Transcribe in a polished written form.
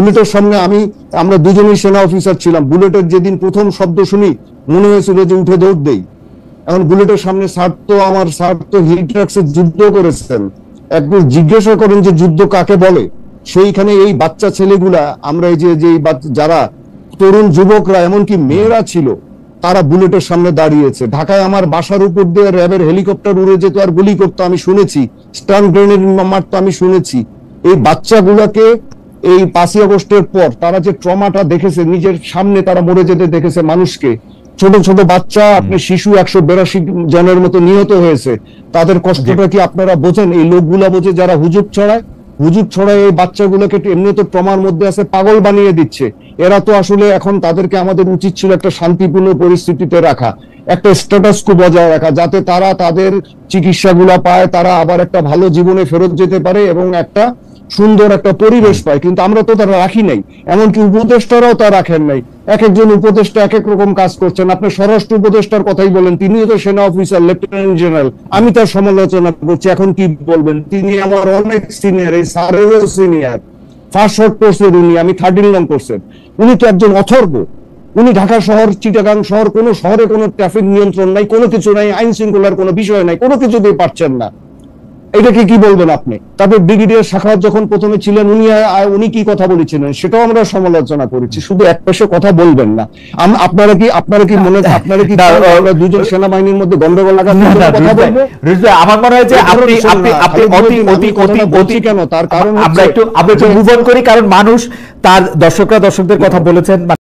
বুলেটের সামনে আমরা দুজনেই সেনা অফিসার ছিলাম। বুলেটের যেদিন প্রথম শব্দ শুনি মনে হয়েছিল যে উঠে দৌড় দেই। এখন বুলেটের সামনে আমার স্যার তো হিটরাক্সে যুদ্ধ করেছেন, একটু জিজ্ঞাসা করেন যে যুদ্ধ কাকে বলে। সেইখানে এই বাচ্চা ছেলেগুলা, আমরা এই যে যারা তরুণ যুবকরা এমনকি মেয়েরা ছিল, তারা বুলেটের সামনে দাঁড়িয়েছে। ঢাকায় আমার বাসার উপর দিয়ে র্যাবের হেলিকপ্টার উড়ে যেত আর গুলি করতো আমি শুনেছি, স্টান গ্রেনেড মারতো আমি শুনেছি। এই বাচ্চাগুলাকে এই 5ই আগস্টের পর তারা যে ট্রমাটা দেখেছে, নিজের সামনে তারা মরে যেতে দেখেছে মানুষকে, ছোট ছোট বাচ্চা, আপনি শিশু 182 জনের মতো নিহত হয়েছে। তাদের কষ্টটা কি আপনারা বোঝেন? এই লোকগুলা বোঝে যারা হুজুগ ছড়ায় এই বাচ্চাগুলোকে এমনি তো ট্রমার মধ্যে আছে, পাগল বানিয়ে দিচ্ছে। এরা তো আসলে এখন তাদেরকে আমাদের উচিত ছিল একটা শান্তিপূর্ণ পরিস্থিতিতে রাখা, একটা স্ট্যাটাস কো বজায় রাখা, যাতে তারা তাদের চিকিৎসাগুলা পায়, তারা আবার একটা ভালো জীবনে ফেরত যেতে পারে এবং একটা সুন্দর একটা পরিবেশ পায়। কিন্তু আমরা তো তারা রাখি নাই, এমনকি উপদেষ্টারাও তা রাখেন নাই। এক একজন উপদেষ্টা এক এক রকম কাজ করছেন। আপনি স্বরাষ্ট্র উপদেষ্টার কথাই বলেন, তিনিও তো সেনা অফিসার, লেফটেন্যান্ট জেনারেল, আমি তার সমালোচনা করছি, এখন কি বলবেন? তিনি আমার অনেক সিনিয়র, এই স্যারেরও সিনিয়র। ফার্স্ট শর্ট কোর্সের উনি, আমি 13 কোর্সের। উনি তো একজন অথর্ব। উনি ঢাকা শহর, চিটাগাং শহর, কোন শহরে কোনো ট্রাফিক নিয়ন্ত্রণ নাই, কোনো কিছু নাই, আইন শৃঙ্খলার কোনো বিষয় নাই, কোনো কিছুতেই পারছেন না। এটাকে কি বলবেন আপনি? তারপর ব্রিগেডিয়ার শাখাওয়াত যখন প্রথমে ছিলেন, উনি কি কথা বলেছিলেন সেটাও আমরা সমালোচনা করেছি। শুধু এক পাশে কথা বলবেন না। আপনারা কি মনে, আপনারা কি দুজন সেনাবাহিনীর মধ্যে গন্ডগোল লাগানোর কথা বলবেন? আমার মনে হয় যে আপনি কেন, তার কারণ আমরা একটু মুভ অন করি, কারণ মানুষ, তার দর্শকদের কথা বলেছেন।